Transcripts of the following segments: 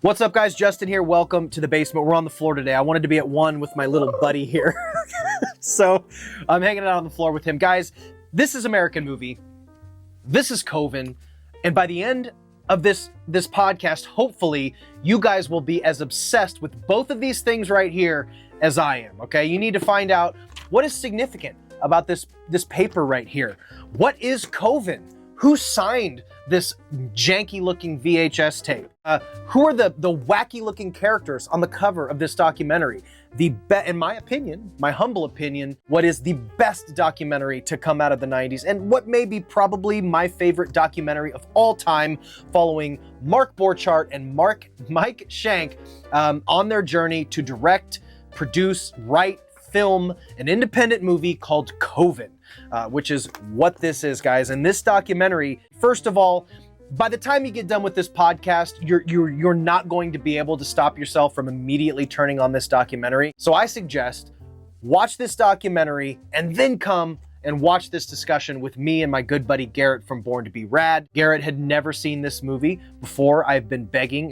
What's up, guys? Justin here. Welcome to the basement. We're on the floor today. I wanted to be at one with my little buddy here. So I'm hanging out on the floor with him. Guys, this is American Movie. This is Coven. And by the end of this podcast, hopefully you guys will be as obsessed with both of these things right here as I am, okay? You need to find out what is significant about this paper right here. What is Coven? Who signed this janky-looking VHS tape? Who are the wacky-looking characters on the cover of this documentary? In my opinion, my humble opinion, what is the best documentary to come out of the 90s, and what may be probably my favorite documentary of all time, following Mark Borchardt and Mike Shank on their journey to direct, produce, write, film an independent movie called Coven, which is what this is, guys. And this documentary, first of all, by the time you get done with this podcast, you're not going to be able to stop yourself from immediately turning on this documentary. So I suggest watch this documentary and then come and watch this discussion with me and my good buddy Garrett from Born to Be Rad. Garrett had never seen this movie before. I've been begging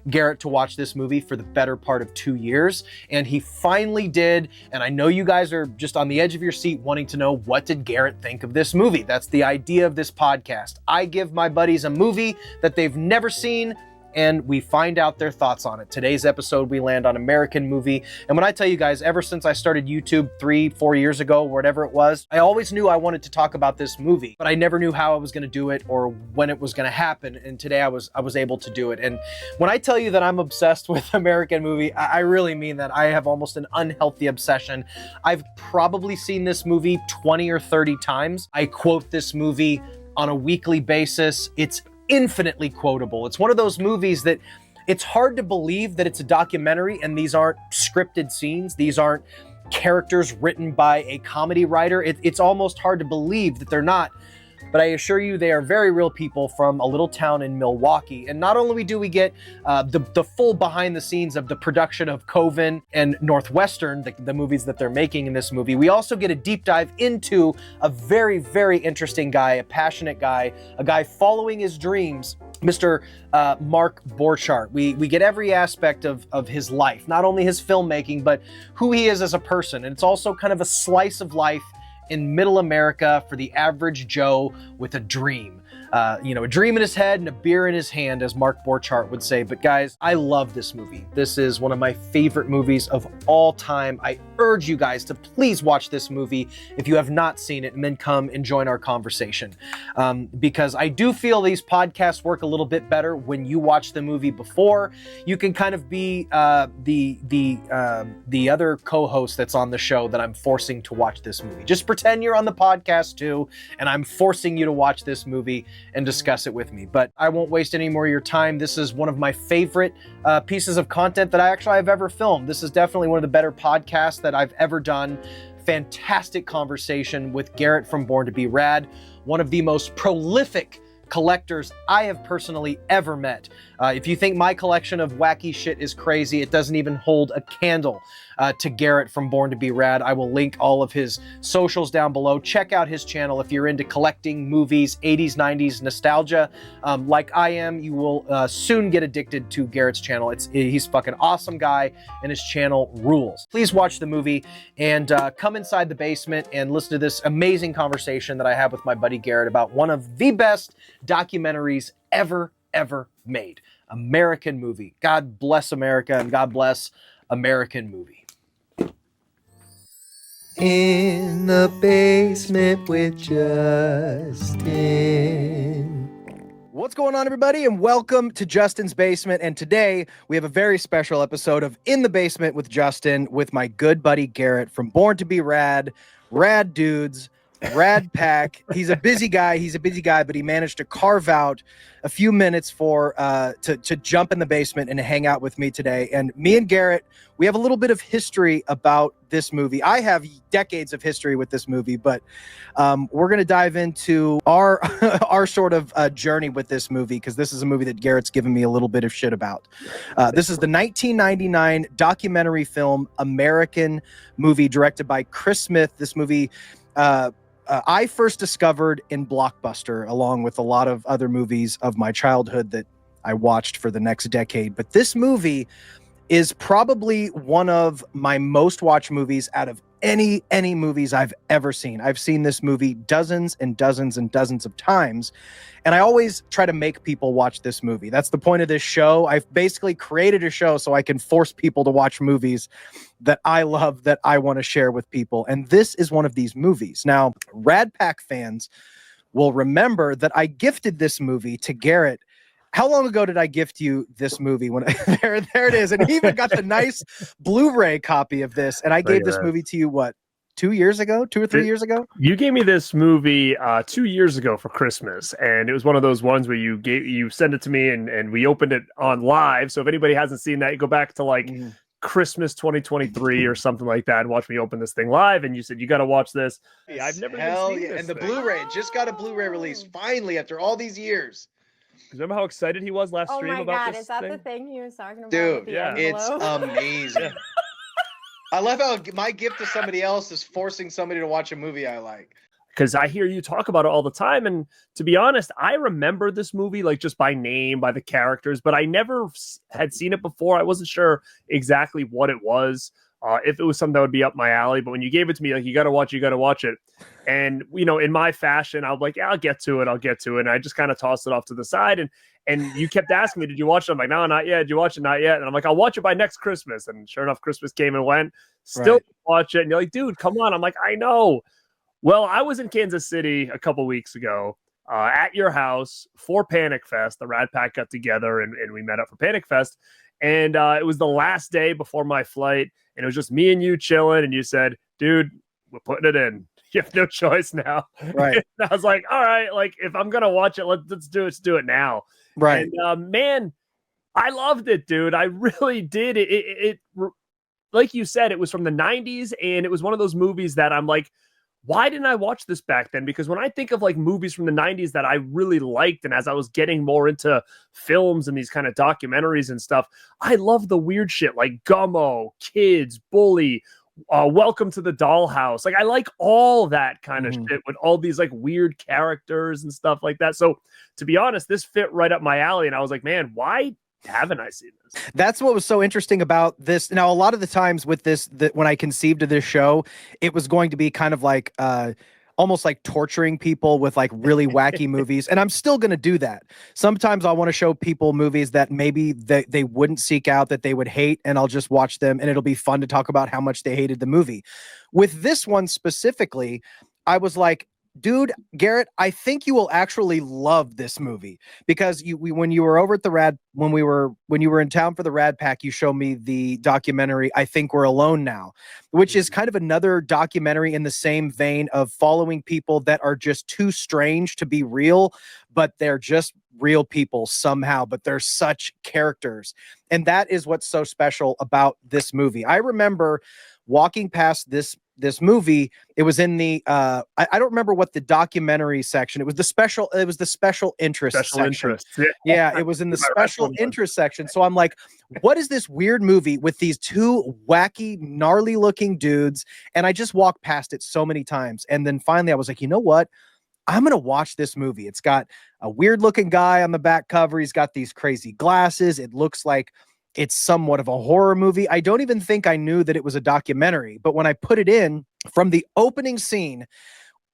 Garrett to watch this movie for the better part of 2 years, and he finally did. And I know you guys are just on the edge of your seat wanting to know, what did Garrett think of this movie? That's the idea of this podcast. I give my buddies a movie that they've never seen, and we find out their thoughts on it. Today's episode, we land on American Movie. And when I tell you guys, ever since I started YouTube 3-4 years ago, whatever it was, I always knew I wanted to talk about this movie, but I never knew how I was gonna do it or when it was gonna happen. And today I was able to do it. And when I tell you that I'm obsessed with American Movie, I really mean that. I have almost an unhealthy obsession. I've probably seen this movie 20 or 30 times. I quote this movie on a weekly basis. It's infinitely quotable. It's one of those movies that it's hard to believe that it's a documentary and these aren't scripted scenes. These aren't characters written by a comedy writer. It's almost hard to believe that they're not. But I assure you, they are very real people from a little town in Milwaukee. And not only do we get the full behind the scenes of the production of Coven and Northwestern, the movies that they're making in this movie, we also get a deep dive into a very, very interesting guy, a passionate guy, a guy following his dreams, Mr. Mark Borchardt. We get every aspect of his life, not only his filmmaking, but who he is as a person. And it's also kind of a slice of life in middle America for the average Joe with a dream. A dream in his head and a beer in his hand, as Mark Borchardt would say. But guys, I love this movie. This is one of my favorite movies of all time. I urge you guys to please watch this movie if you have not seen it, and then come and join our conversation. Because I do feel these podcasts work a little bit better when you watch the movie before. You can kind of be the other co-host that's on the show that I'm forcing to watch this movie. Just pretend you're on the podcast too, and I'm forcing you to watch this movie and discuss it with me. But I won't waste any more of your time. This is one of my favorite pieces of content that I've ever filmed. This is definitely one of the better podcasts that I've ever done. Fantastic conversation with Garrett from Born to Be Rad, one of the most prolific collectors I have personally ever met. If you think my collection of wacky shit is crazy, it doesn't even hold a candle to Garrett from Born to Be Rad. I will link all of his socials down below. Check out his channel if you're into collecting movies, 80s, 90s nostalgia. Like I am, you will soon get addicted to Garrett's channel. He's a fucking awesome guy, and his channel rules. Please watch the movie and come inside the basement and listen to this amazing conversation that I have with my buddy Garrett about one of the best documentaries ever made. American Movie. God bless America, and God bless American Movie. In the basement with Justin. What's going on, everybody, and welcome to Justin's Basement. And today we have a very special episode of In the Basement with Justin with my good buddy Garrett from Born to Be Rad. Rad dudes, rad pack. He's a busy guy, but he managed to carve out a few minutes to jump in the basement and hang out with me today. And me and Garrett, we have a little bit of history about this movie. I have decades of history with this movie, but we're going to dive into our our sort of journey with this movie, because this is a movie that Garrett's given me a little bit of shit about. This is the 1999 documentary film American Movie, directed by Chris Smith. This movie I first discovered in Blockbuster, along with a lot of other movies of my childhood that I watched for the next decade. But this movie is probably one of my most watched movies out of any movies I've ever seen. I've seen this movie dozens and dozens and dozens of times, and I always try to make people watch this movie. That's the point of this show. I've basically created a show so I can force people to watch movies that I love, that I want to share with people, and this is one of these movies. Now, Rad Pack fans will remember that I gifted this movie to Garrett. How long ago did I gift you this movie? When there it is, and he even got the nice Blu-ray copy of this. And I gave this movie to you, what, 2 years ago, 2 or 3 years ago? You gave me this movie 2 years ago for Christmas, and it was one of those ones where you sent it to me, and we opened it on live. So if anybody hasn't seen that, you go back to like Christmas 2023 or something like that, and watch me open this thing live. And you said you got to watch this. I've never seen this. And the Blu-ray just got a Blu-ray release finally after all these years. Remember how excited he was last stream about this? Is that thing? the thing he was talking about? Dude, it's amazing. I love how my gift to somebody else is forcing somebody to watch a movie I like. Because I hear you talk about it all the time. And to be honest, I remember this movie like just by name, by the characters, but I never had seen it before. I wasn't sure exactly what it was. If it was something that would be up my alley. But when you gave it to me, like, you got to watch it. And, you know, in my fashion, I was like, yeah, I'll get to it. And I just kind of tossed it off to the side. And you kept asking me, did you watch it? I'm like, no, not yet. Did you watch it? Not yet. And I'm like, I'll watch it by next Christmas. And sure enough, Christmas came and went. Still watch it. And you're like, dude, come on. I'm like, I know. Well, I was in Kansas City a couple weeks ago at your house for Panic Fest. The Rat Pack got together and we met up for Panic Fest. And it was the last day before my flight. And it was just me and you chilling. And you said, dude, we're putting it in. You have no choice now. Right. And I was like, all right, like, if I'm going to watch it, let's do it now. Right. And man, I loved it, dude. I really did. It like you said, it was from the 90s. And it was one of those movies that I'm like, why didn't I watch this back then? Because when I think of like movies from the 90s that I really liked, and as I was getting more into films and these kind of documentaries and stuff, I love the weird shit like Gummo, Kids, Bully, Welcome to the Dollhouse. Like, I like all that kind of shit with all these like weird characters and stuff like that. So to be honest, this fit right up my alley. And I was like, man, why haven't I seen this? That's what was so interesting about this. Now, a lot of the times with this, when I conceived of this show, it was going to be kind of like almost like torturing people with like really wacky movies. And I'm still going to do that. Sometimes I want to show people movies that maybe they wouldn't seek out, that they would hate, and I'll just watch them and it'll be fun to talk about how much they hated the movie. With this one specifically, I was like, dude, Garrett, I think you will actually love this movie, because when you were over at the when you were in town for the Rad Pack, you showed me the documentary I Think We're Alone Now, which is kind of another documentary in the same vein of following people that are just too strange to be real, but they're just real people somehow, but they're such characters. And that is what's so special about this movie. I remember walking past this movie. It was in the I don't remember what the documentary section. It was the special interest section. Yeah, it was in the special interest section. So I'm like, what is this weird movie with these two wacky, gnarly looking dudes? And I just walked past it so many times. And then finally I was like, you know what? I'm going to watch this movie. It's got a weird looking guy on the back cover. He's got these crazy glasses. It looks like it's somewhat of a horror movie. I don't even think I knew that it was a documentary, but when I put it in, from the opening scene,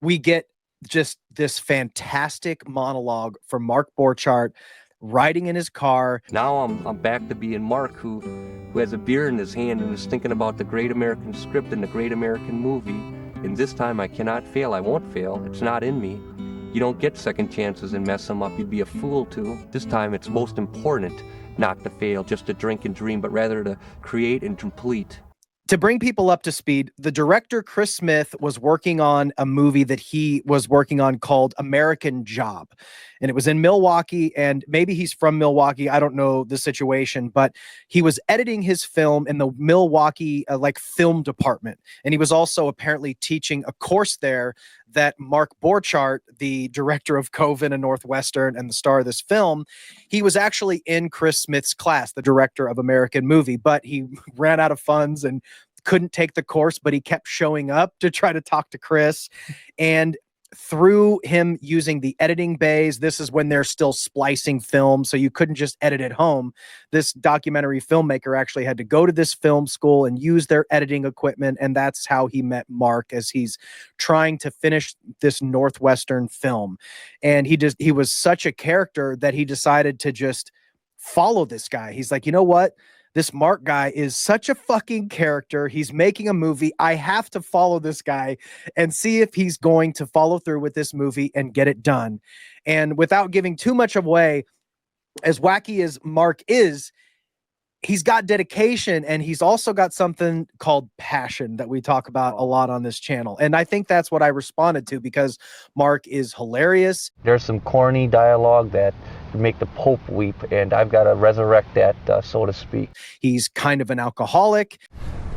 we get just this fantastic monologue from Mark Borchardt riding in his car. Now I'm back to being Mark, who has a beer in his hand and is thinking about the great American script and the great American movie. And this time I cannot fail. I won't fail. It's not in me. You don't get second chances and mess them up. You'd be a fool to. This time it's most important not to fail, just to drink and dream, but rather to create and complete. To bring people up to speed, the director, Chris Smith, was working on a movie that he was working on called American Job. And it was in Milwaukee, and maybe he's from Milwaukee. I don't know the situation, but he was editing his film in the Milwaukee film department. And he was also apparently teaching a course there that Mark Borchardt, the director of Coven and Northwestern and the star of this film, he was actually in Chris Smith's class, the director of American Movie, but he ran out of funds and couldn't take the course, but he kept showing up to try to talk to Chris. And through him using the editing bays. This is when they're still splicing film, so you couldn't just edit at home. This documentary filmmaker actually had to go to this film school and use their editing equipment, and that's how he met Mark as he's trying to finish this Northwestern film. And he was such a character that he decided to just follow this guy. He's like, you know what? This Mark guy is such a fucking character. He's making a movie. I have to follow this guy and see if he's going to follow through with this movie and get it done. And without giving too much away, as wacky as Mark is, he's got dedication, and he's also got something called passion that we talk about a lot on this channel. And I think that's what I responded to, because Mark is hilarious. There's some corny dialogue that would make the Pope weep, and I've got to resurrect that, so to speak. He's kind of an alcoholic.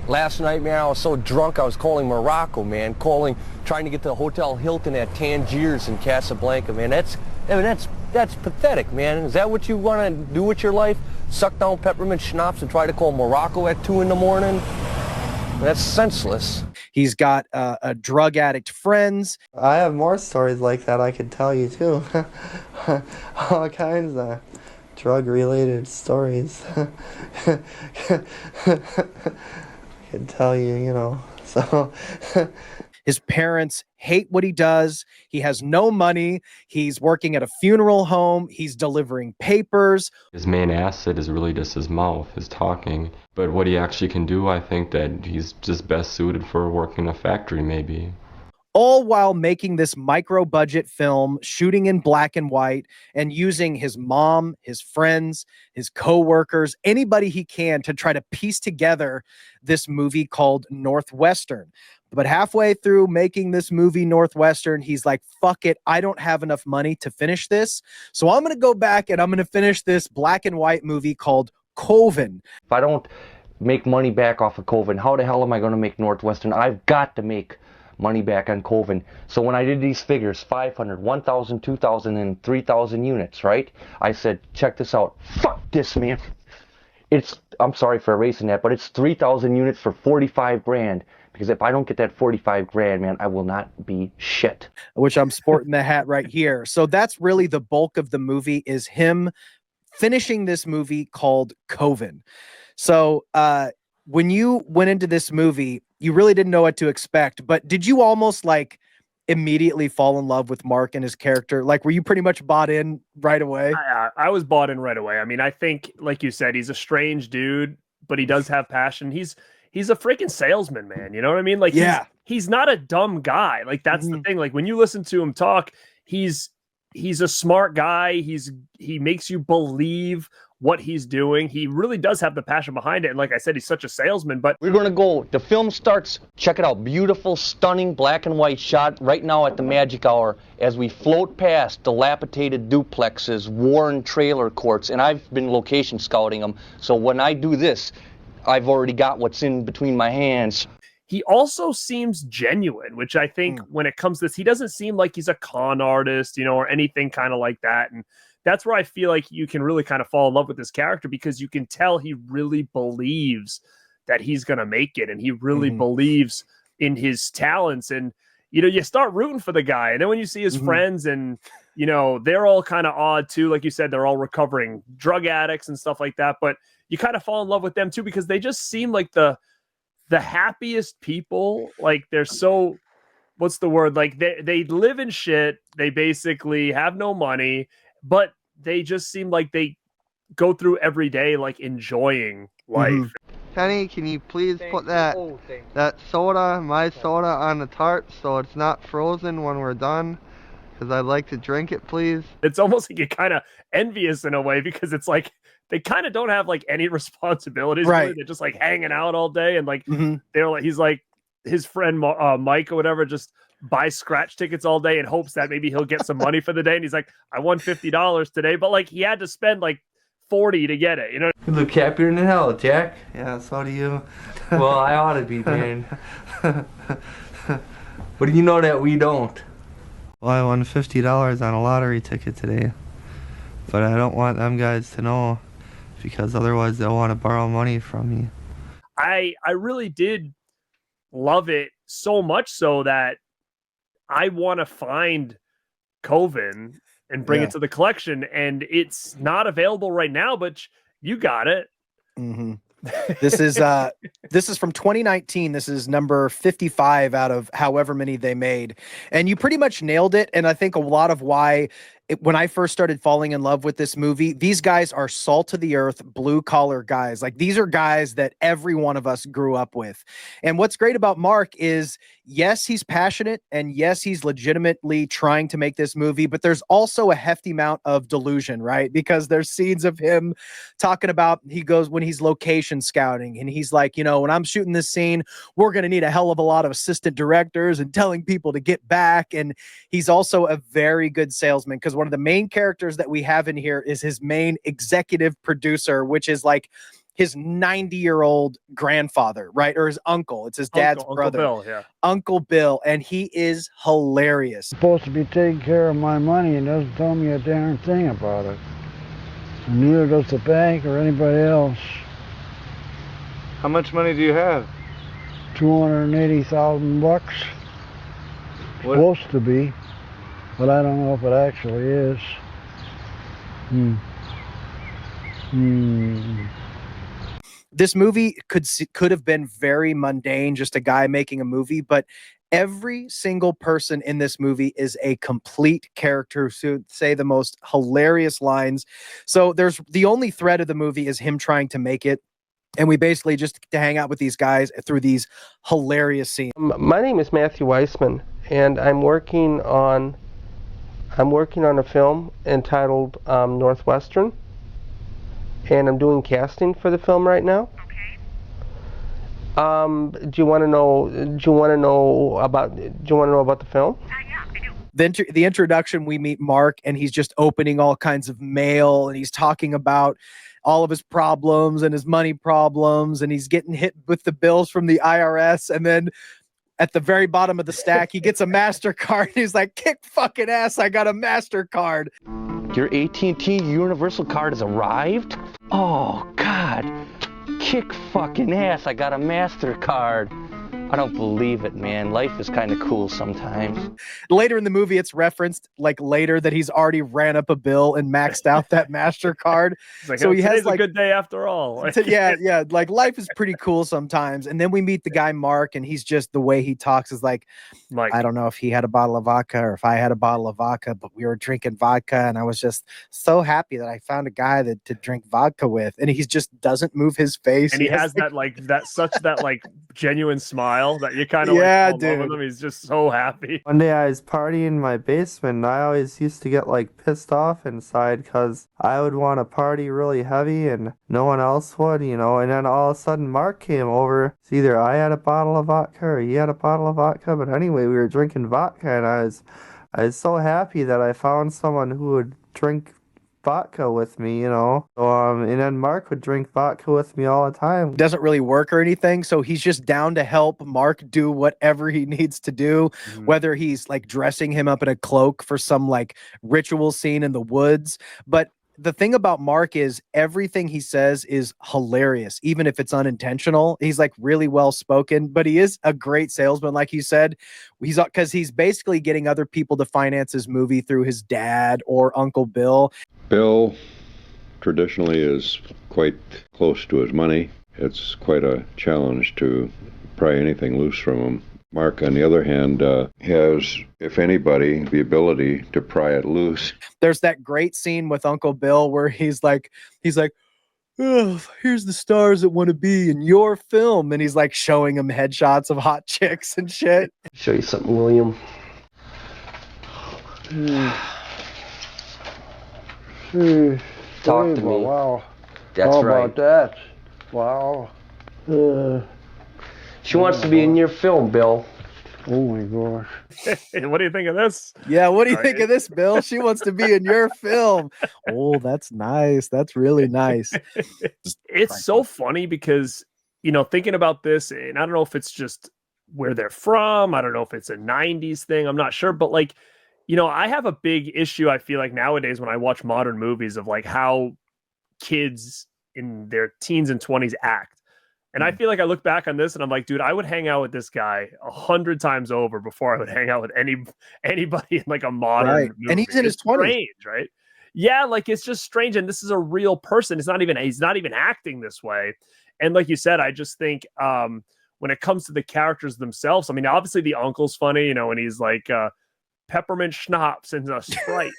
Last night, man, I was so drunk I was calling Morocco, man. Trying to get to the Hotel Hilton at Tangiers in Casablanca, man. That's pathetic, man. Is that what you want to do with your life? Suck down peppermint schnapps and try to call Morocco at 2 a.m? That's senseless. He's got a drug addict friends. I have more stories like that I could tell you too. All kinds of drug-related stories. I could tell you, you know. So his parents hate what he does. He has no money. He's working at a funeral home. He's delivering papers. His main asset is really just his mouth, his talking. But what he actually can do, I think that he's just best suited for working in a factory, maybe. All while making this micro-budget film, shooting in black and white, and using his mom, his friends, his co-workers, anybody he can to try to piece together this movie called Northwestern. But halfway through making this movie Northwestern, he's like, fuck it, I don't have enough money to finish this. So I'm going to go back and I'm going to finish this black and white movie called Coven. If I don't make money back off of Coven, how the hell am I going to make Northwestern? I've got to make money back on Coven. So when I did these figures, 500, 1,000, 2,000, and 3,000 units, right? I said, check this out. Fuck this, man. I'm sorry for erasing that, but it's 3,000 units for 45 grand. Because if I don't get that 45 grand, man, I will not be shit. Which I'm sporting the hat right here. So that's really the bulk of the movie, is him finishing this movie called Coven. So when you went into this movie, you really didn't know what to expect. But did you almost like immediately fall in love with Mark and his character? Like, were you pretty much bought in right away? I was bought in right away. I mean, I think, like you said, he's a strange dude, but he does have passion. He's a freaking salesman, man. You know what I mean? Like, yeah, he's not a dumb guy. Like, that's the thing. Like, when you listen to him talk, he's a smart guy. He makes you believe what he's doing. He really does have the passion behind it. And like I said, he's such a salesman. But we're going to go. The film starts. Check it out. Beautiful, stunning black and white shot right now at the magic hour as we float past dilapidated duplexes, worn trailer courts. And I've been location scouting them. So when I do this, I've already got what's in between my hands. He also seems genuine, which I think when it comes to this, he doesn't seem like he's a con artist, you know, or anything kind of like that. And that's where I feel like you can really kind of fall in love with this character, because you can tell he really believes that he's going to make it. And he really believes in his talents. And, you know, you start rooting for the guy. And then when you see his friends, and, you know, they're all kind of odd too. Like you said, they're all recovering drug addicts and stuff like that. But you kind of fall in love with them too, because they just seem like the happiest people. Like, they're so, what's the word? Like, they live in shit. They basically have no money, but they just seem like they go through every day, like, enjoying life. Kenny, can you please put that soda, my soda, on the tart so it's not frozen when we're done? Because I'd like to drink it, please. It's almost like you're kind of envious in a way, because it's like they kind of don't have like any responsibilities. Right. Really. They're just like hanging out all day, and like they're like, he's like, his friend Mike or whatever just buys scratch tickets all day in hopes that maybe he'll get some money for the day. And he's like, I won $50 today, but like he had to spend like 40 to get it. You know, You look happier than hell, Jack. Yeah, so do you. Well, I ought to be, man. But you know that we don't. Well, I won $50 on a lottery ticket today, but I don't want them guys to know, because otherwise they'll want to borrow money from me. I really did love it, so much so that I want to find Coven and bring it to the collection, and it's not available right now, but you got it. Mm-hmm. This is from 2019. This is number 55 out of however many they made, and you pretty much nailed it. And I think a lot of why when I first started falling in love with this movie, these guys are salt of the earth, blue collar guys. Like, these are guys that every one of us grew up with. And what's great about Mark is, yes, he's passionate, and yes, he's legitimately trying to make this movie, but there's also a hefty amount of delusion, right? Because there's scenes of him talking about, he goes when he's location scouting, and he's like, you know, when I'm shooting this scene, we're going to need a hell of a lot of assistant directors and telling people to get back. And he's also a very good salesman, because one of the main characters that we have in here is his main executive producer, which is like his 90-year-old grandfather, right? Or his uncle. It's his dad's brother. Uncle Bill, yeah. Uncle Bill, and he is hilarious. Supposed to be taking care of my money and doesn't tell me a darn thing about it. And neither does the bank or anybody else. How much money do you have? $280,000. Supposed to be, but I don't know if it actually is. This movie could have been very mundane, just a guy making a movie, but every single person in this movie is a complete character who say the most hilarious lines. So there's the only thread of the movie is him trying to make it. And we basically just get to hang out with these guys through these hilarious scenes. My name is Matthew Weissman, and I'm working on a film entitled Northwestern, and I'm doing casting for the film right now. Okay. Do you want to know about the film? Yeah, I do. The introduction, we meet Mark, and he's just opening all kinds of mail, and he's talking about all of his problems and his money problems, and he's getting hit with the bills from the IRS. And then at the very bottom of the stack, he gets a MasterCard, and he's like, kick fucking ass, I got a MasterCard. Your AT&T Universal card has arrived? Oh, God. Kick fucking ass, I got a MasterCard. I don't believe it, man. Life is kind of cool sometimes. Later in the movie, it's referenced like later that he's already ran up a bill and maxed out that MasterCard. Like, so he has like a good day after all. yeah. Like, life is pretty cool sometimes. And then we meet the guy Mark, and he's just, the way he talks is like, Mike. I don't know if he had a bottle of vodka or if I had a bottle of vodka, but we were drinking vodka, and I was just so happy that I found a guy to drink vodka with. And he just doesn't move his face. And he has that genuine smile that you kind of dude. With him. He's just so happy. One day I was partying in my basement, and I always used to get like pissed off inside because I would want to party really heavy and no one else would, you know. And then all of a sudden Mark came over. It's either I had a bottle of vodka or he had a bottle of vodka, but anyway, we were drinking vodka, and I was so happy that I found someone who would drink vodka with me, you know. And then Mark would drink vodka with me all the time. Doesn't really work or anything, so he's just down to help Mark do whatever he needs to do, whether he's like dressing him up in a cloak for some like ritual scene in the woods. But the thing about Mark is everything he says is hilarious, even if it's unintentional. He's like really well spoken, but he is a great salesman, like you said. Because he's basically getting other people to finance his movie through his dad or Uncle Bill. Bill traditionally is quite close to his money. It's quite a challenge to pry anything loose from him. Mark, on the other hand, has, if anybody, the ability to pry it loose. There's that great scene with Uncle Bill where he's like, oh, here's the stars that want to be in your film. And he's like showing him headshots of hot chicks and shit. Show you something, William. Talk to me. Wow. That's How right. about that? Wow. She wants to be in your film, Bill. Oh my gosh. What do you think of this? Yeah, what do you think of this, Bill? She wants to be in your film. Oh, that's nice. That's really nice. It's so funny because, you know, thinking about this, and I don't know if it's just where they're from. I don't know if it's a 90s thing. I'm not sure. But like, you know, I have a big issue, I feel like nowadays when I watch modern movies, of like how kids in their teens and 20s act. And I feel like I look back on this and I'm like, dude, I would hang out with this guy 100 times over before I would hang out with anybody in like a modern movie. And he's in his 20s. Strange, right? Yeah, like it's just strange. And this is a real person. He's not even acting this way. And like you said, I just think when it comes to the characters themselves, I mean, obviously the uncle's funny, you know, and he's like peppermint schnapps and a Sprite.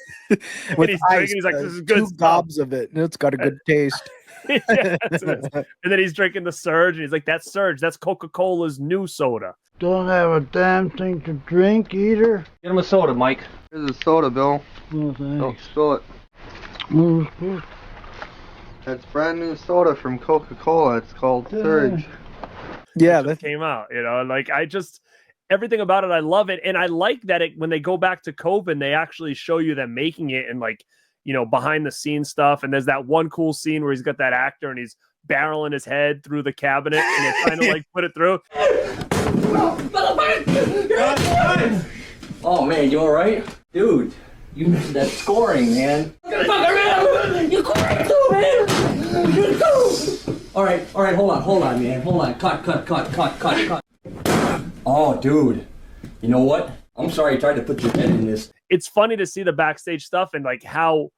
With he's ice, drinking, he's like, this is good two stuff. gobs of it, and it's got a good taste. Yeah, and then he's drinking the Surge, and he's like, that's Surge. That's Coca-Cola's new soda. Don't have a damn thing to drink either. Get him a soda, Mike. Here's a soda, Bill. No Don't thanks. spill it. That's brand new soda from Coca-Cola. It's called Surge. Yeah, that came out, you know, like everything about it, I love it. And I like that when they go back to COVID, they actually show you them making it and like, you know, behind the scenes stuff. And there's that one cool scene where he's got that actor and he's barreling his head through the cabinet and they're trying to like put it through. Oh man, you all right? Dude, you missed that scoring, man. You crazy too, man. You too. All right, hold on, man. Hold on. Cut. Oh, dude. You know what? I'm sorry I tried to put your head in this. It's funny to see the backstage stuff and like how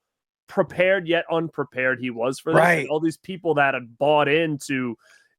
prepared yet unprepared he was for this. Right. And all these people that had bought into,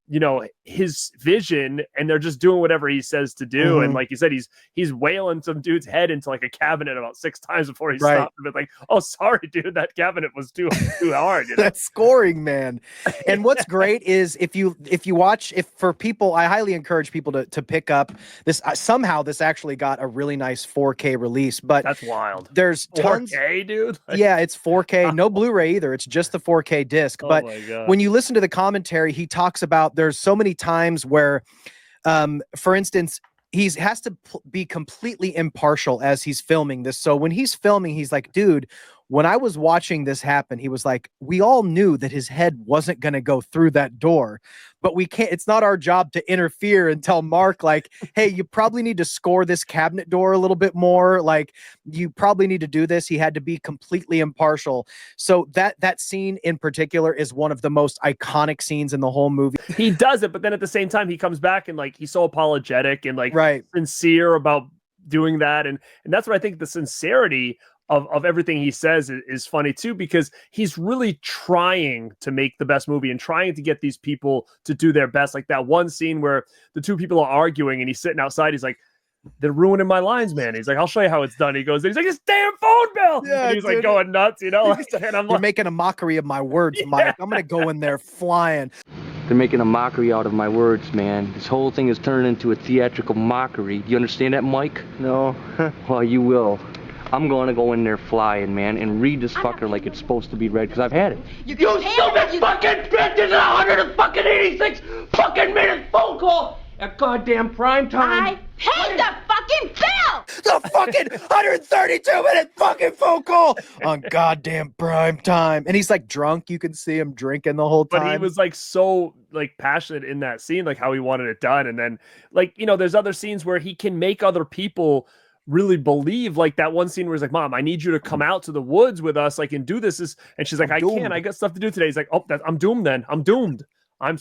you know, his vision and they're just doing whatever he says to do. Mm-hmm. And like you said, he's wailing some dude's head into like a cabinet about 6 times before he stopped and been like, oh, sorry, dude, that cabinet was too hard. You know? That scoring, man. And what's great is if you watch, for people, I highly encourage people to pick up this. Somehow this actually got a really nice 4K release, but that's wild. There's tons. 4K, dude. Yeah, it's 4K, no Blu-ray either. It's just the 4K disc. Oh but my God. when you listen to the commentary, he talks about there's so many times where, for instance, he has to be completely impartial as he's filming this. So when he's filming, he's like, dude, when I was watching this happen, he was like, we all knew that his head wasn't going to go through that door, but we can't, it's not our job to interfere and tell Mark, like, hey, you probably need to score this cabinet door a little bit more. Like, you probably need to do this. He had to be completely impartial. So that scene in particular is one of the most iconic scenes in the whole movie. He does it, but then at the same time, he comes back and like, he's so apologetic and like sincere about doing that. And that's what I think the sincerity of everything he says is funny too, because he's really trying to make the best movie and trying to get these people to do their best. Like that one scene where the two people are arguing and he's sitting outside. He's like, they're ruining my lines, man. He's like, I'll show you how it's done. He goes, he's like, this damn phone bill. Yeah, and he's like going nuts, you know? And I'm You're like, making a mockery of my words, Mike. I'm going to go in there flying. They're making a mockery out of my words, man. This whole thing is turning into a theatrical mockery. Do you understand that, Mike? No. Well, you will. I'm going to go in there flying, man, and read this fucker like it's supposed to be read, because I've had it. You stupid fucking bitch! This is 186 fucking minute phone call at goddamn prime time. I paid the fucking bill! The fucking 132-minute fucking phone call on goddamn prime time. And he's like drunk. You can see him drinking the whole time. but he was like so like passionate in that scene, like how he wanted it done. And then like, you know, there's other scenes where he can make other people really believe, like that one scene where he's like, Mom, I need you to come out to the woods with us, like, and do this. And she's like, I can't, I got stuff to do today. He's like, oh, I'm doomed then. I'm doomed. I'm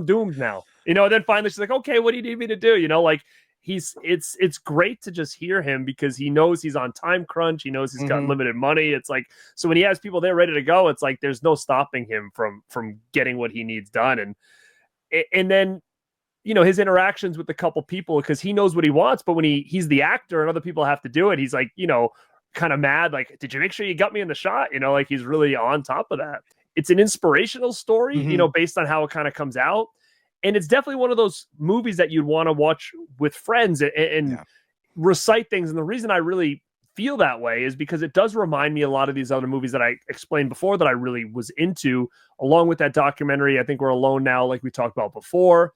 doomed now. You know, and then finally she's like, okay, what do you need me to do? You know, like it's great to just hear him because he knows he's on time crunch. He knows he's got limited money. It's like, so when he has people there ready to go, it's like, there's no stopping him from getting what he needs done. And then, you know, his interactions with the couple people, because he knows what he wants, but when he's the actor and other people have to do it, he's like, you know, kind of mad. Like, did you make sure you got me in the shot? You know, like he's really on top of that. It's an inspirational story, you know, based on how it kind of comes out. And it's definitely one of those movies that you'd want to watch with friends and recite things. And the reason I really feel that way is because it does remind me a lot of these other movies that I explained before that I really was into, along with that documentary. I think We're Alone Now, like we talked about before.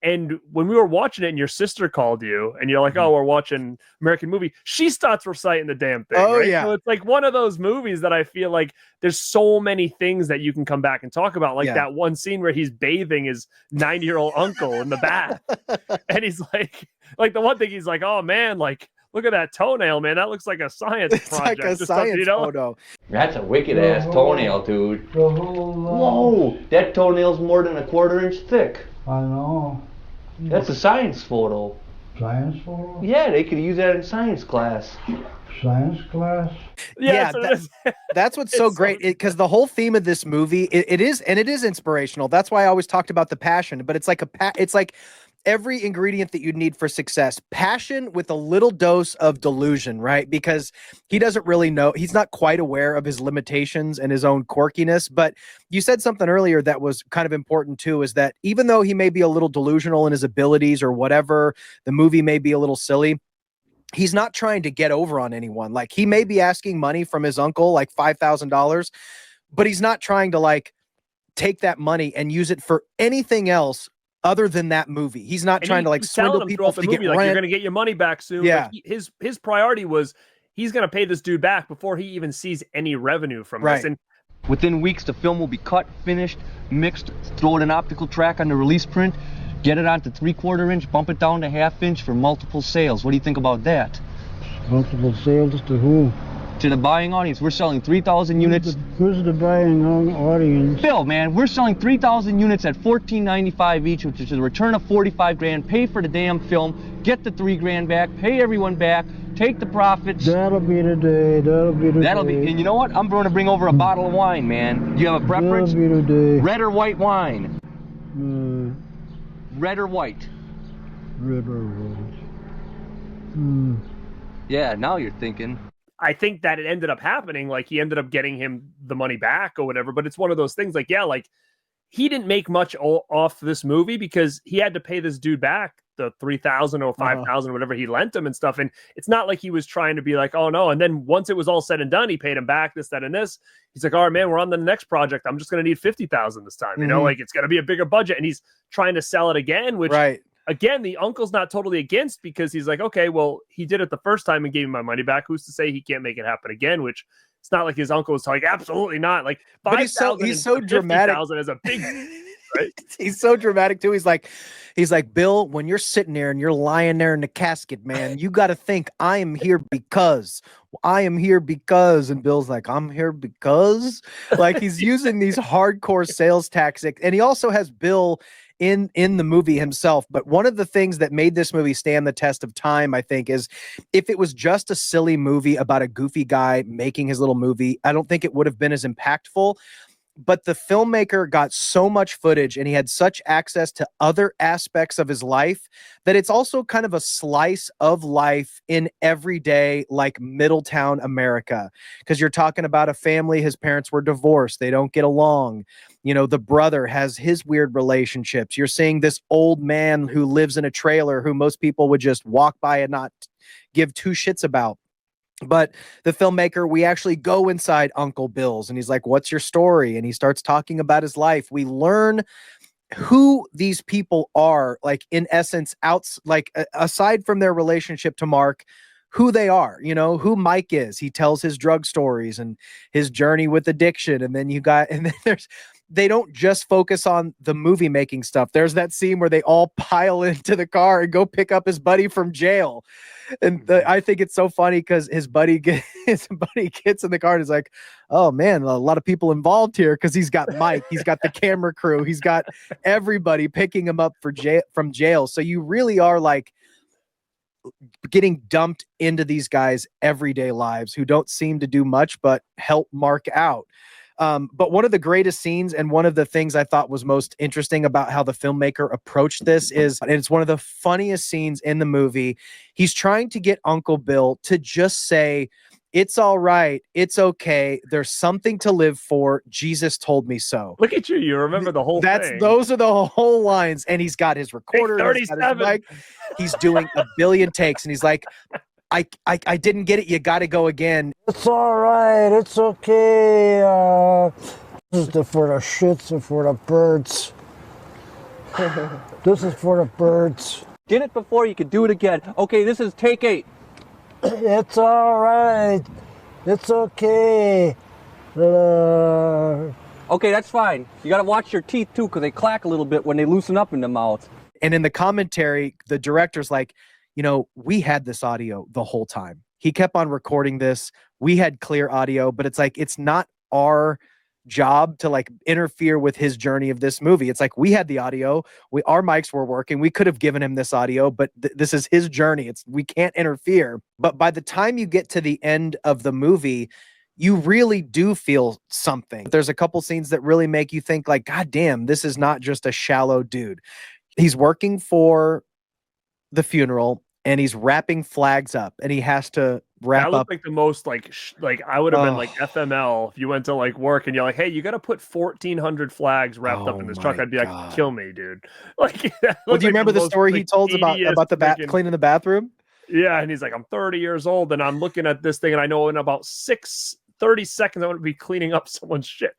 And when we were watching it and your sister called you and you're like, oh, we're watching American movie, she starts reciting the damn thing. Oh, right? yeah. So it's like one of those movies that I feel like there's so many things that you can come back and talk about. Like that one scene where he's bathing his 90-year-old uncle in the bath. And he's like the one thing he's like, oh man, like look at that toenail, man. That looks like a science It's project. like a science photo. That's a wicked ass toenail, dude. The whole Whoa, that toenail's more than a 1/4 inch thick. I know. That's a science photo. Science photo? Yeah, they could use that in science class. Science class? Yeah, that's what's so great, because the whole theme of this movie, it is inspirational. That's why I always talked about the passion, but it's like it's like every ingredient that you need for success. Passion with a little dose of delusion, right? Because he doesn't really know, he's not quite aware of his limitations and his own quirkiness. But you said something earlier that was kind of important too, is that even though he may be a little delusional in his abilities or whatever, the movie may be a little silly, he's not trying to get over on anyone. Like, he may be asking money from his uncle, like $5,000, but he's not trying to like take that money and use it for anything else other than that movie. He's not trying to like swindle people to get like, rent. you're going to get your money back soon. Yeah. Like, his priority was he's going to pay this dude back before he even sees any revenue from this. And within weeks, the film will be cut, finished, mixed, throw it an optical track on the release print, get it onto 3/4 inch, bump it down to 1/2 inch for multiple sales. What do you think about that? Multiple sales to who? To the buying audience. We're selling 3,000 units. Who's the buying audience? Bill, man, we're selling 3,000 units at $14.95 each, which is a return of 45 grand. Pay for the damn film, get the 3 grand back, pay everyone back, take the profits. That'll be the day. That'll be the day. And you know what? I'm going to bring over a bottle of wine, man. You have a preference? That'll be the day. Red or white wine? Red or white? Red or white. Yeah, now you're thinking. I think that it ended up happening. Like, he ended up getting him the money back or whatever. But it's one of those things like, yeah, like, he didn't make much off this movie because he had to pay this dude back the 3,000 or 5,000, whatever he lent him and stuff. And it's not like he was trying to be like, oh no. And then once it was all said and done, he paid him back this, that, and this. He's like, all right, man, we're on the next project. I'm just going to need 50,000 this time. You know, like, it's going to be a bigger budget. And he's trying to sell it again, which again, the uncle's not totally against, because he's like, okay, well, he did it the first time and gave me my money back. Who's to say he can't make it happen again? Which it's not like his uncle was like, absolutely not. Like, 5,000 he's so dramatic. 50,000 is a big, right? He's so dramatic too. He's like, Bill, when you're sitting there and you're lying there in the casket, man, you got to think, I am here because. And Bill's like, I'm here because. Like, he's using these hardcore sales tactics. And he also has Bill in the movie himself. But one of the things that made this movie stand the test of time, I think, is if it was just a silly movie about a goofy guy making his little movie, I don't think it would have been as impactful. But the filmmaker got so much footage and he had such access to other aspects of his life that it's also kind of a slice of life in everyday, like, Middletown America. Because you're talking about a family, his parents were divorced, they don't get along. You know, the brother has his weird relationships. You're seeing this old man who lives in a trailer who most people would just walk by and not give two shits about. But the filmmaker, we actually go inside Uncle Bill's and he's like, what's your story? And he starts talking about his life. We learn who these people are, like, in essence, aside from their relationship to Mark, who they are, you know, who Mike is. He tells his drug stories and his journey with addiction. And then they don't just focus on the movie making stuff. There's that scene where they all pile into the car and go pick up his buddy from jail. And I think it's so funny because his buddy gets in the car and is like, oh man, a lot of people involved here, because he's got Mike, he's got the camera crew, he's got everybody picking him up from jail. So you really are like getting dumped into these guys' everyday lives who don't seem to do much but help Mark out. But one of the greatest scenes and one of the things I thought was most interesting about how the filmmaker approached this is, and it's one of the funniest scenes in the movie, he's trying to get Uncle Bill to just say, it's all right, it's okay, there's something to live for, Jesus told me so. Look at you remember the whole thing. Those are the whole lines. And he's got his recorder, 37. He's doing a billion takes, and he's like, I didn't get it. You got to go again. It's all right. It's okay. This is for the shits and for the birds. This is for the birds. Did it before, you could do it again. Okay, this is take 8. It's all right. It's okay. Okay, that's fine. You got to watch your teeth too, because they clack a little bit when they loosen up in the mouth. And in the commentary, the director's like, we had this audio the whole time. He kept on recording this. We had clear audio, but it's like, it's not our job to like interfere with his journey of this movie. It's like, we had the audio, our mics were working. We could have given him this audio, but this is his journey. We can't interfere. But by the time you get to the end of the movie, you really do feel something. There's a couple scenes that really make you think like, God damn, this is not just a shallow dude. He's working for the funeral and he's wrapping flags up, and he has to wrap that looked up like the most like I would have been like FML if you went to like work and you're like, hey, you got to put 1,400 flags wrapped up in this truck. I'd be like, kill me, dude. Like, well, do you remember the story he told about the cleaning the bathroom? Yeah, and he's like, I'm 30 years old and I'm looking at this thing and I know in about 30 seconds I'm going to be cleaning up someone's shit.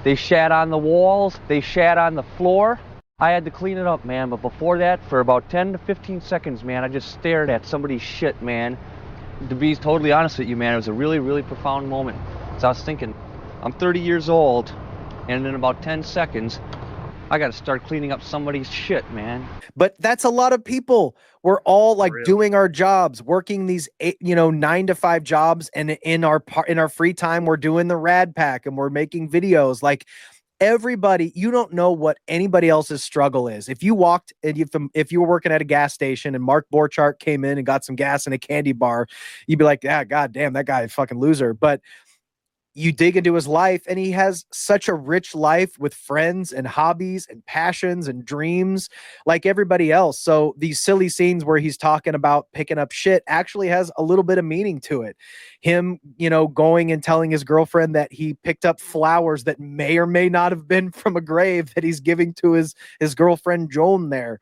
They shat on the walls, they shat on the floor. I had to clean it up, man, but before that, for about 10 to 15 seconds, man, I just stared at somebody's shit, man. To be totally honest with you, man, it was a really, really profound moment. So I was thinking, I'm 30 years old, and in about 10 seconds, I got to start cleaning up somebody's shit, man. But that's a lot of people. We're all like doing our jobs, working these 9 to 5 jobs, and in our free time, we're doing the Rad Pack and we're making videos. Like, everybody, you don't know what anybody else's struggle is. If you walked and if you were working at a gas station and Mark Borchardt came in and got some gas in a candy bar, you'd be like, ah, God damn, that guy is a fucking loser. But you dig into his life, and he has such a rich life with friends and hobbies and passions and dreams like everybody else. So these silly scenes where he's talking about picking up shit actually has a little bit of meaning to it. Him, going and telling his girlfriend that he picked up flowers that may or may not have been from a grave that he's giving to his girlfriend Joan there.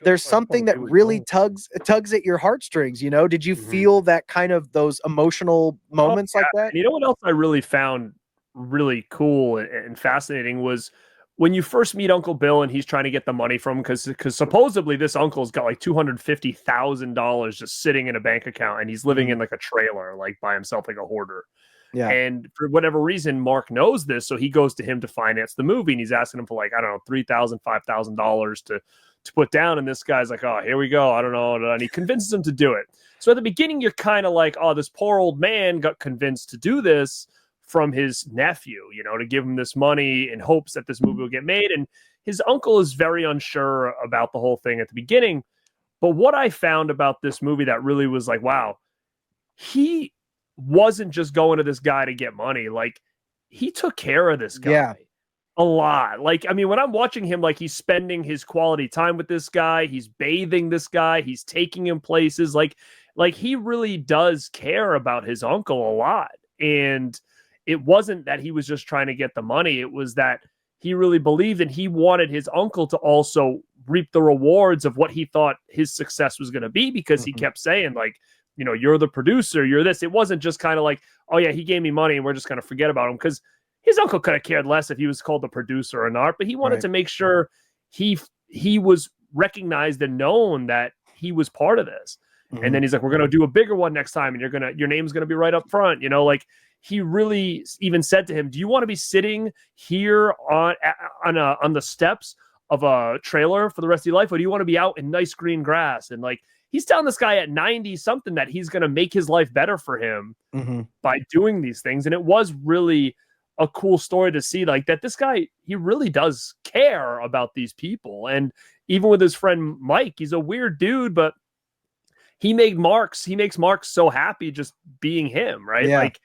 There's something that really tugs at your heartstrings. Did you feel that kind of those emotional moments like that? You know what else I really found really cool and fascinating was when you first meet Uncle Bill and he's trying to get the money from, because supposedly this uncle's got like $250,000 just sitting in a bank account, and he's living in like a trailer, like by himself, like a hoarder. Yeah. And for whatever reason, Mark knows this, so he goes to him to finance the movie, and he's asking him for like, I don't know, $3,000, $5,000 to put down, and this guy's like, oh, here we go, I don't know, and he convinces him to do it. So at the beginning, you're kind of like, oh, this poor old man got convinced to do this from his nephew, to give him this money in hopes that this movie will get made. And his uncle is very unsure about the whole thing at the beginning. But what I found about this movie that really was like, wow, he wasn't just going to this guy to get money. Like, he took care of this guy. Yeah. A lot. Like, I mean, when I'm watching him, like, he's spending his quality time with this guy, he's bathing this guy, he's taking him places, like he really does care about his uncle a lot. And it wasn't that he was just trying to get the money, it was that he really believed and he wanted his uncle to also reap the rewards of what he thought his success was going to be, because he kept saying, like, you're the producer, you're this. It wasn't just kind of like, oh yeah, he gave me money and we're just going to forget about him, because his uncle could have cared less if he was called the producer or not, but he wanted to make sure he was recognized and known that he was part of this. And then he's like, we're going to do a bigger one next time, and your name's going to be right up front. Like, he really even said to him, do you want to be sitting here on the steps of a trailer for the rest of your life, or do you want to be out in nice green grass? And like, he's telling this guy at 90 something that he's going to make his life better for him by doing these things. And it was really a cool story to see, like, that this guy, he really does care about these people. And even with his friend Mike, he's a weird dude, but he makes Mark so happy just being him, right? Yeah. Like,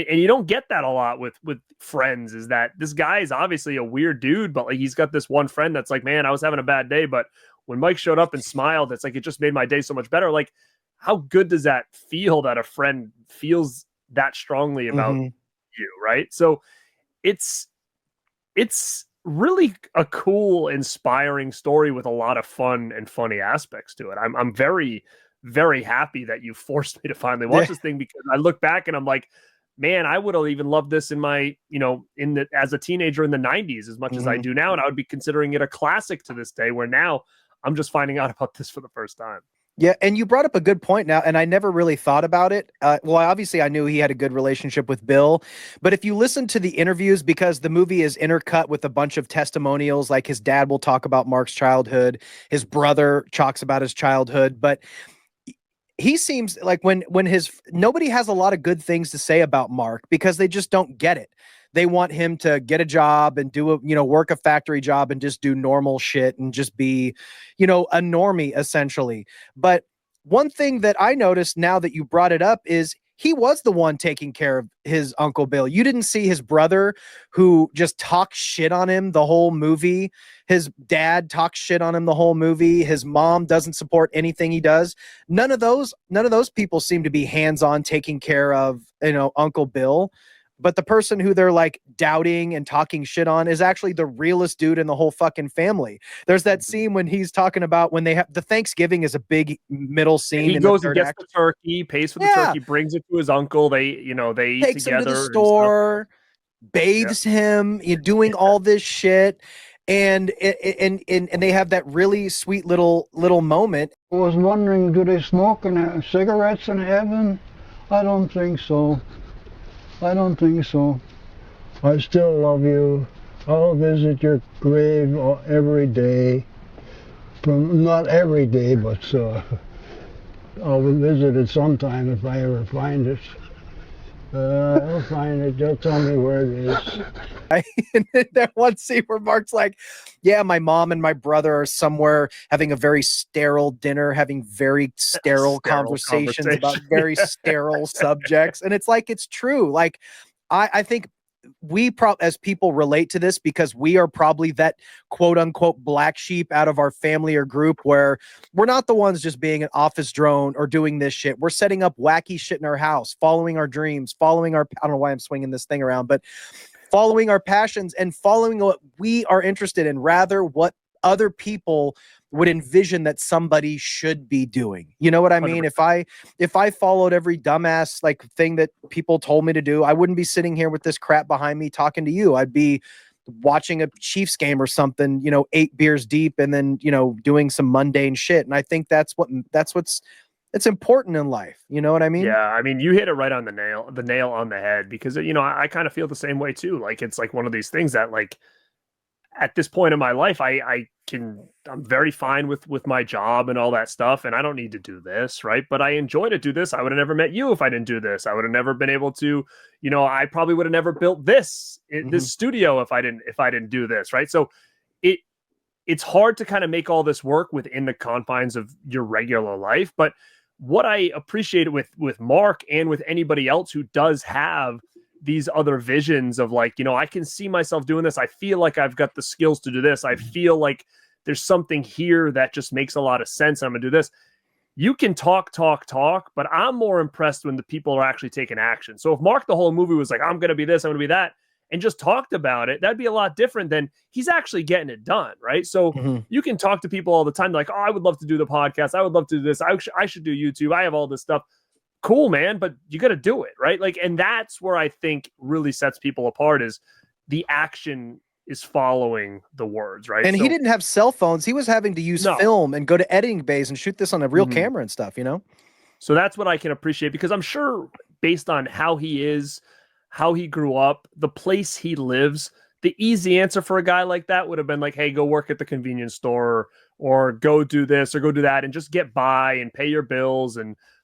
and you don't get that a lot with friends, is that this guy is obviously a weird dude, but like, he's got this one friend that's like, man, I was having a bad day, but when Mike showed up and smiled, it's like, it just made my day so much better. Like, how good does that feel that a friend feels that strongly about you, right? So it's really a cool, inspiring story with a lot of fun and funny aspects to it. I'm very, very happy that you forced me to finally watch this thing, because I look back and I'm like, man, I would have even loved this in my, as a teenager in the 90s as much as I do now. And I would be considering it a classic to this day, where now I'm just finding out about this for the first time. Yeah, and you brought up a good point now, and I never really thought about it. Well, obviously, I knew he had a good relationship with Bill, but if you listen to the interviews, because the movie is intercut with a bunch of testimonials, like his dad will talk about Mark's childhood, his brother talks about his childhood, but he seems like when his nobody has a lot of good things to say about Mark because they just don't get it. They want him to get a job and do work a factory job and just do normal shit and just be, a normie essentially. But one thing that I noticed now that you brought it up is he was the one taking care of his Uncle Bill. You didn't see his brother who just talked shit on him the whole movie. His dad talks shit on him the whole movie. His mom doesn't support anything he does. None of those people seem to be hands-on taking care of, Uncle Bill. But the person who they're like doubting and talking shit on is actually the realest dude in the whole fucking family. There's that scene when he's talking about when they have the Thanksgiving is a big middle scene. He goes and gets the turkey, pays for the turkey, brings it to his uncle. They eat takes together. Him to the store, bathes him, you're doing all this shit. And they have that really sweet little moment. I was wondering, do they smoke cigarettes in heaven? I don't think so. I don't think so. I still love you. I'll visit your grave every day. Not every day, but I'll visit it sometime if I ever find it. I'll find it. They'll tell me where it is. And that one scene where Mark's like, yeah, my mom and my brother are somewhere having a very sterile dinner, having very sterile conversations about very sterile subjects. And it's like, it's true. Like, I think we as people relate to this because we are probably that quote unquote black sheep out of our family or group where we're not the ones just being an office drone or doing this shit. We're setting up wacky shit in our house, following our dreams, I don't know why I'm swinging this thing around, but following our passions and following what we are interested in, rather what other people would envision that somebody should be doing. You know what I mean? 100%. If I followed every dumbass like thing that people told me to do, I wouldn't be sitting here with this crap behind me talking to you. I'd be watching a Chiefs game or something, 8 beers deep and then, doing some mundane shit. And I think that's what's it's important in life. You know what I mean? Yeah. I mean, you hit it right on the nail on the head because, I kind of feel the same way too. Like, it's like one of these things that like at this point in my life, I'm very fine with my job and all that stuff. And I don't need to do this. Right. But I enjoy to do this. I would have never met you if I didn't do this. I would have never been able to, I probably would have never built this studio if I didn't do this. Right. So it's hard to kind of make all this work within the confines of your regular life. But what I appreciate with Mark and with anybody else who does have these other visions of like, I can see myself doing this. I feel like I've got the skills to do this. I feel like there's something here that just makes a lot of sense. I'm gonna do this. You can talk, but I'm more impressed when the people are actually taking action. So if Mark the whole movie was like, I'm gonna be this, I'm gonna be that, and just talked about it, that'd be a lot different than he's actually getting it done, right? So you can talk to people all the time like, oh, I would love to do the podcast. I would love to do this. I should do YouTube. I have all this stuff. Cool, man, but you got to do it, right? Like, and that's where I think really sets people apart is the action is following the words, right? And he didn't have cell phones. He was having to use film and go to editing bays and shoot this on a real camera and stuff, So that's what I can appreciate because I'm sure based on how he is, how he grew up, the place he lives, the easy answer for a guy like that would have been like, hey, go work at the convenience store or go do this or go do that and just get by and pay your bills.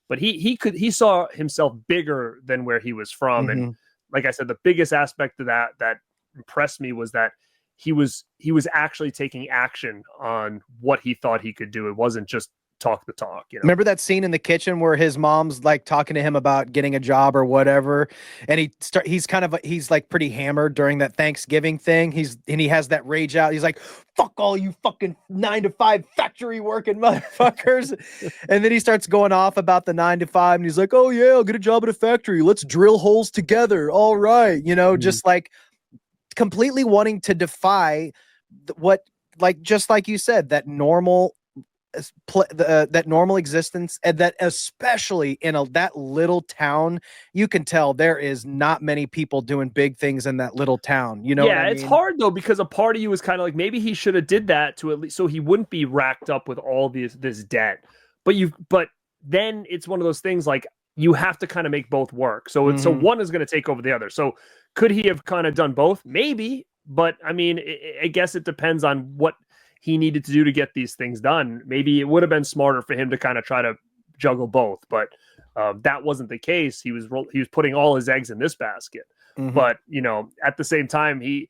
But he saw himself bigger than where he was from. And like I said, the biggest aspect of that impressed me was that he was actually taking action on what he thought he could do. It wasn't just talk the talk. Remember that scene in the kitchen where his mom's like talking to him about getting a job or whatever, and he's like pretty hammered during that Thanksgiving thing. He has that rage out. He's like, "Fuck all you fucking 9-to-5 factory working motherfuckers," and then he starts going off about the 9-to-5, and he's like, "Oh yeah, I'll get a job at a factory. Let's drill holes together. All right," just like completely wanting to defy just like you said, that normal. That normal existence, and that especially in that little town, you can tell there is not many people doing big things in that little town. What I mean? It's hard though because a part of you was kind of like maybe he should have did that to at least so he wouldn't be racked up with all this debt. but then it's one of those things like you have to kind of make both work. So so one is going to take over the other. So could he have kind of done both? Maybe, but I mean, I guess it depends on what he needed to do to get these things done. Maybe it would have been smarter for him to kind of try to juggle both, but that wasn't the case. He was putting all his eggs in this basket. But at the same time, he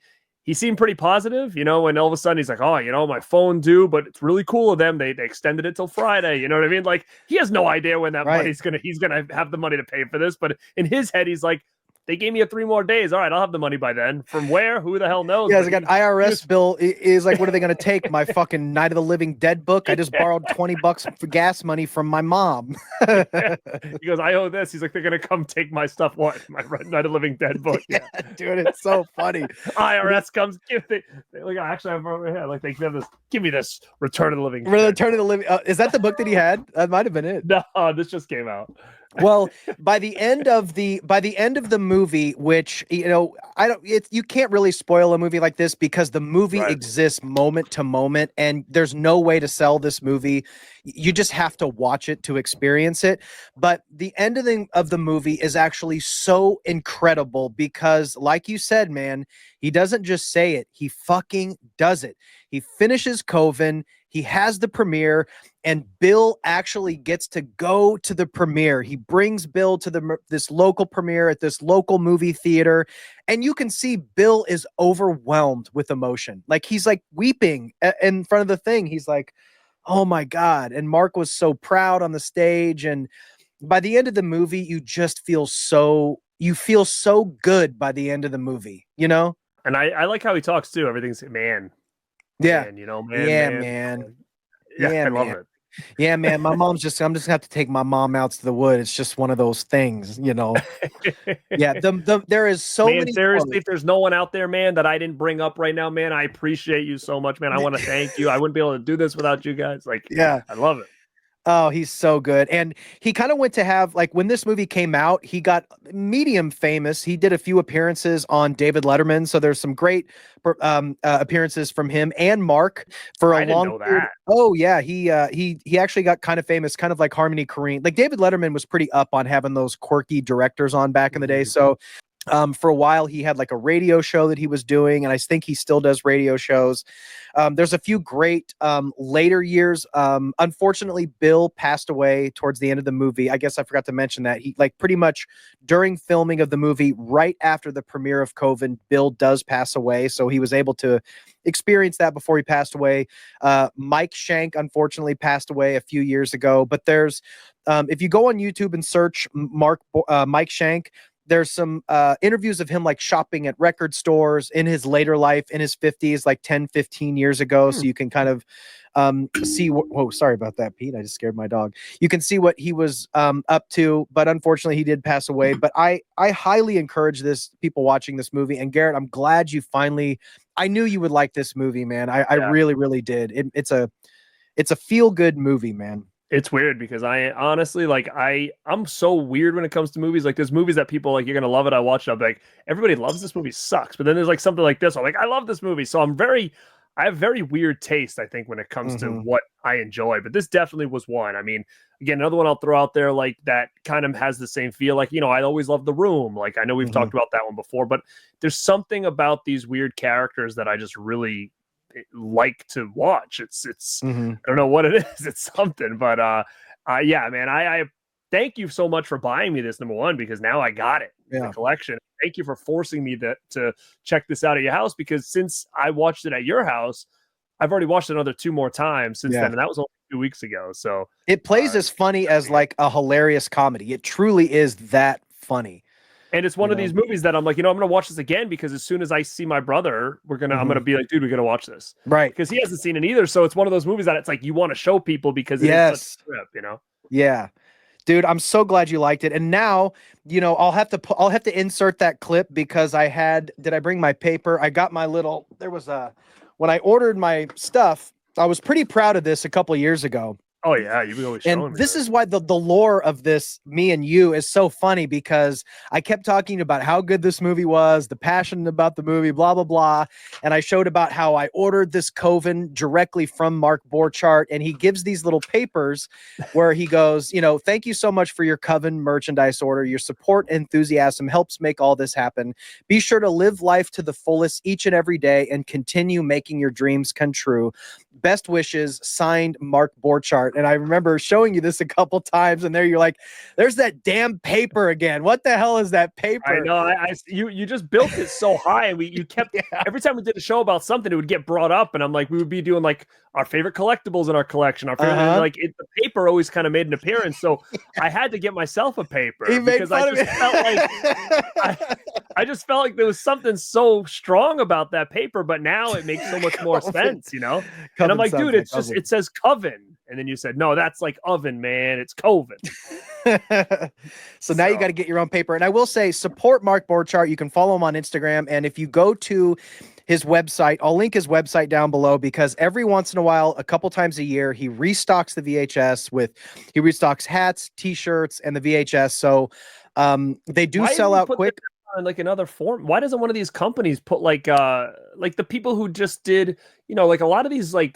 seemed pretty positive, and all of a sudden he's like, oh, my phone due, but it's really cool of them. They extended it till Friday. You know what I mean? Like, he has no idea when that money's he's gonna have the money to pay for this. But in his head, he's like, they gave me 3 more days. All right, I'll have the money by then. From where? Who the hell knows? Yeah, it's like an IRS bill is like, what are they going to take? My fucking Night of the Living Dead book? I just borrowed $20 for gas money from my mom. He goes, I owe this. He's like, they're going to come take my stuff. What? My Night of the Living Dead book. Yeah, dude, it's so funny. IRS comes, like, actually, I have over here. Like, they give me this Return of the Living. Return of the Living. Is that the book that he had? That might have been it. No, this just came out. Well, by the end of the movie, which you can't really spoil a movie like this because the movie exists moment to moment, and there's no way to sell this movie. You just have to watch it to experience it. But the end of the movie is actually so incredible because, like you said, man, he doesn't just say it; he fucking does it. He finishes Coven. He has the premiere, and Bill actually gets to go to the premiere. He brings Bill to this local premiere at this local movie theater, and you can see Bill is overwhelmed with emotion. Like, he's like weeping in front of the thing. He's like, oh my God. And Mark was so proud on the stage. And by the end of the movie, you feel so good by the end of the movie, And I like how he talks too. Everything's man. Yeah. Man. Yeah, I love it. Yeah, man. I'm just gonna have to take my mom out to the wood. It's just one of those things, Yeah, there is so many. Seriously, if there's no one out there, man, that I didn't bring up right now, man, I appreciate you so much, man. I want to thank you. I wouldn't be able to do this without you guys. Like, yeah, I love it. Oh, he's so good. And he kind of went to have, like, when this movie came out, he got medium famous. He did a few appearances on David Letterman. So there's some great appearances from him and Mark for a long period. Oh, yeah. He actually got kind of famous, kind of like Harmony Korine. Like, David Letterman was pretty up on having those quirky directors on back in the day. So for a while, he had like a radio show that he was doing, and I think he still does radio shows. There's a few great later years. Unfortunately, Bill passed away towards the end of the movie. I guess I forgot to mention that. He, like, pretty much during filming of the movie, right after the premiere of Coven, Bill does pass away. So he was able to experience that before he passed away. Mike Shank, unfortunately, passed away a few years ago. But there's, if you go on YouTube and search Mike Shank, there's some interviews of him, like, shopping at record stores in his later life, in his 50s, like 10, 15 years ago. So you can kind of see whoa, sorry about that, Pete. I just scared my dog. You can see what he was up to, but unfortunately he did pass away. But I highly encourage people watching this movie. And Garrett, I'm glad you finally, I knew you would like this movie, man. I really, really did. It's a feel-good movie, man. It's weird because I honestly, like, I'm so weird when it comes to movies. Like, there's movies that people like, you're gonna love it. I watched it. I'm like, everybody loves this movie, sucks. But then there's like something like this. I'm like, I love this movie. So I have very weird taste, I think, when it comes to what I enjoy. But this definitely was one. I mean, again, another one I'll throw out there, like, that kind of has the same feel. Like, I always love The Room. Like, I know we've talked about that one before, but there's something about these weird characters that I just really like to watch. It's I don't know what it is. It's something, but yeah, man, I thank you so much for buying me this, number one, because now I got it in the collection. Thank you for forcing me to check this out at your house, because since I watched it at your house, I've already watched it another 2 more times since then, and that was only 2 weeks ago. So it plays as funny as like a hilarious comedy. It truly is that funny. And it's one of these movies that I'm like, I'm going to watch this again, because as soon as I see my brother, I'm going to be like, dude, we're going to watch this. Right. Because he hasn't seen it either. So it's one of those movies that it's like, you want to show people because it is such a trip, Yeah. Dude, I'm so glad you liked it. And now, I'll have to insert that clip because did I bring my paper? I got my when I ordered my stuff, I was pretty proud of this a couple years ago. Oh yeah, you've always And shown me this that. is why the lore of this, me and you, is so funny, because I kept talking about how good this movie was, the passion about the movie, blah, blah, blah. And I showed about how I ordered this Coven directly from Mark Borchardt, and he gives these little papers where he goes, you know, thank you so much for your Coven merchandise order. Your support and enthusiasm helps make all this happen. Be sure to live life to the fullest each and every day and continue making your dreams come true. Best wishes, signed Mark Borchardt. And I remember showing you this a couple times, and there you're like, there's that damn paper again. What the hell is that paper? I know. You just built it so high, and you kept every time we did a show about something, it would get brought up, and I'm like, we would be doing like our favorite collectibles in our collection. Our favorite, and like the paper always kind of made an appearance, so I had to get myself a paper because I just felt like I just felt like there was something so strong about that paper, but now it makes so much more sense, you know. And I'm like, dude, it's just it says Coven, and then you said, no, that's like oven, man. It's Coven. So now you got to get your own paper. And I will say, support Mark Borchardt. You can follow him on Instagram. And if you go to his website, I'll link his website down below, because every once in a while, a couple times a year, he restocks the VHS he restocks hats, t-shirts, and the VHS. So they do sell out quick. In like another form. Why doesn't one of these companies put like the people who just did, you know, like a lot of these like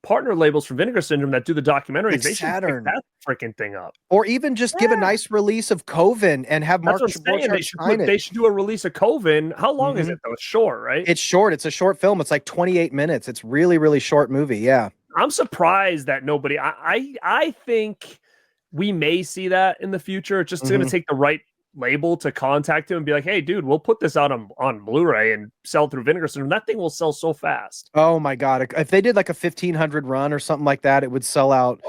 partner labels for Vinegar Syndrome that do the documentaries, Like they should pick Saturn. that freaking thing up. Or even just give a nice release of Coven and have Mark That's what I'm saying. Borchardt They should do a release of Coven. How long is it though? It's short, right? It's short. It's a short film. It's like 28 minutes. It's really, really short movie. Yeah. I'm surprised that nobody. I think we may see that in the future. It's just going to take the right label to contact him and be like, hey, dude, we'll put this out on Blu-ray and sell through Vinegar Syndrome. That thing will sell so fast. Oh my God. If they did like a 1,500 run or something like that, it would sell out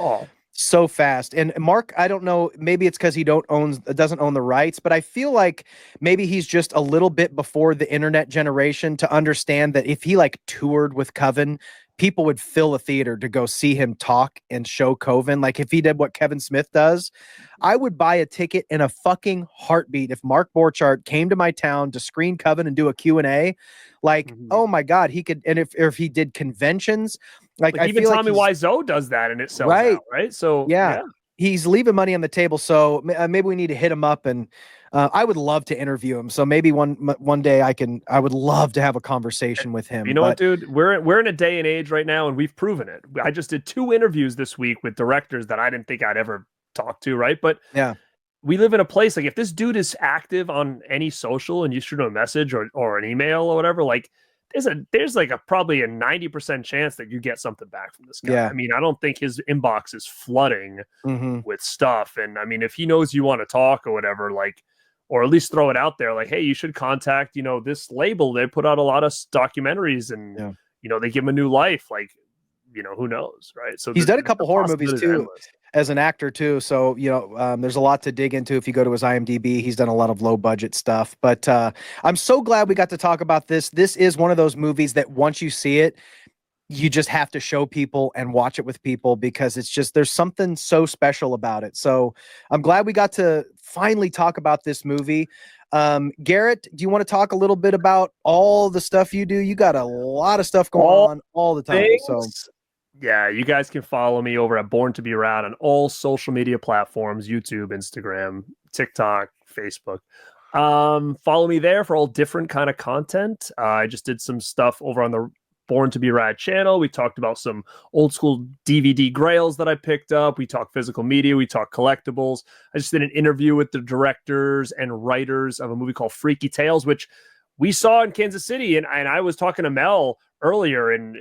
so fast. And Mark, I don't know, maybe it's because he doesn't own the rights, but I feel like maybe he's just a little bit before the internet generation to understand that if he like toured with Coven, people would fill a theater to go see him talk and show Coven. Like if he did what Kevin Smith does, I would buy a ticket in a fucking heartbeat. If Mark Borchardt came to my town to screen Coven and do a Q&A, like, oh my God, he could. And if he did conventions, like I even feel Tommy like Wiseau does that and it sells out, right? So yeah, he's leaving money on the table. So maybe we need to hit him up, and I would love to interview him. So maybe one day I would love to have a conversation with him. You know what, dude? We're in a day and age right now, and we've proven it. I just did 2 interviews this week with directors that I didn't think I'd ever talk to, right? But yeah, we live in a place like if this dude is active on any social and you shoot him a message or an email or whatever, like there's like probably a 90% chance that you get something back from this guy. Yeah. I mean, I don't think his inbox is flooding with stuff. And I mean, if he knows you want to talk or whatever, like, or at least throw it out there, like, hey, you should contact, you know, this label. They put out a lot of documentaries and, you know, they give him a new life. Like, you know, who knows, right? So he's done a couple horror movies too, as an actor too. So, you know, there's a lot to dig into. If you go to his IMDb, he's done a lot of low budget stuff, but I'm so glad we got to talk about this. This is one of those movies that once you see it, you just have to show people and watch it with people, because it's just, there's something so special about it. So I'm glad we got to finally talk about this movie. Garrett, do you want to talk a little bit about all the stuff you do? You got a lot of stuff going on all the time. So yeah, you guys can follow me over at Born to Be Rad on all social media platforms, YouTube, Instagram, TikTok, Facebook. Follow me there for all different kind of content. I just did some stuff over on the Born to Be Rad channel. We talked about some old school DVD grails that I picked up. We talked physical media. We talked collectibles. I just did an interview with the directors and writers of a movie called Freaky Tales, which we saw in Kansas City. And I was talking to Mel earlier, and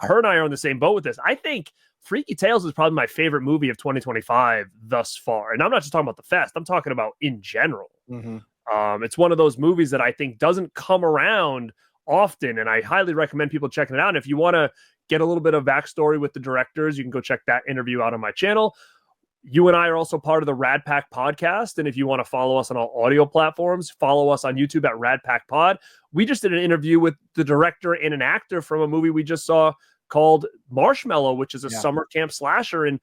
her and I are on the same boat with this. I think Freaky Tales is probably my favorite movie of 2025 thus far. And I'm not just talking about the fest. I'm talking about in general. It's one of those movies that I think doesn't come around often, and I highly recommend people checking it out. And if you want to get a little bit of backstory with the directors, you can go check that interview out on my channel. You and I are also part of the Rad Pack podcast, and if you want to follow us on all audio platforms, follow us on YouTube at Rad Pack Pod. We just did an interview with the director and an actor from a movie we just saw called Marshmallow, which is a summer camp slasher, and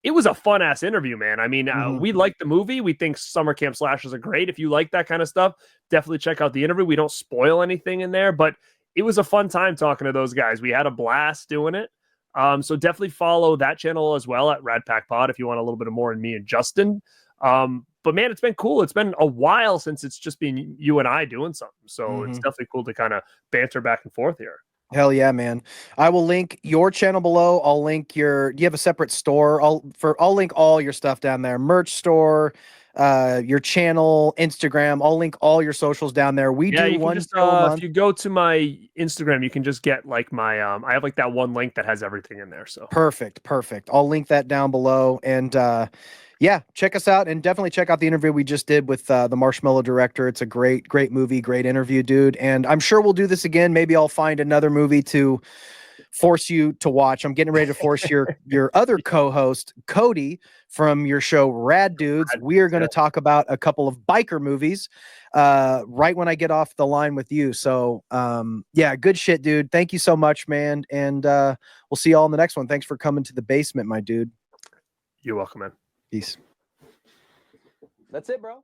it was a fun ass interview, man. I mean, we like the movie. We think summer camp slashers are great. If you like that kind of stuff, definitely check out the interview. We don't spoil anything in there, but it was a fun time talking to those guys. We had a blast doing it. So definitely follow that channel as well at Rad Pack Pod if you want a little bit more in me and Justin. But man, it's been cool. It's been a while since it's just been you and I doing something. So it's definitely cool to kind of banter back and forth here. Hell yeah, man. I will link your channel below. I'll link do you have a separate store? I'll link all your stuff down there. Merch store, your channel, Instagram. I'll link all your socials down there. We do one show a month. If you go to my Instagram, you can just get like my I have like that one link that has everything in there. So Perfect. I'll link that down below. And yeah, check us out and definitely check out the interview we just did with the Marshmallow Director. It's a great movie, great interview, dude. And I'm sure we'll do this again. Maybe I'll find another movie to force you to watch. I'm getting ready to force your other co-host, Cody, from your show Rad Dudes. We are going to talk about a couple of biker movies right when I get off the line with you. So yeah, good shit, dude. Thank you so much, man. And we'll see you all in the next one. Thanks for coming to the basement, my dude. You're welcome, man. Peace. That's it, bro.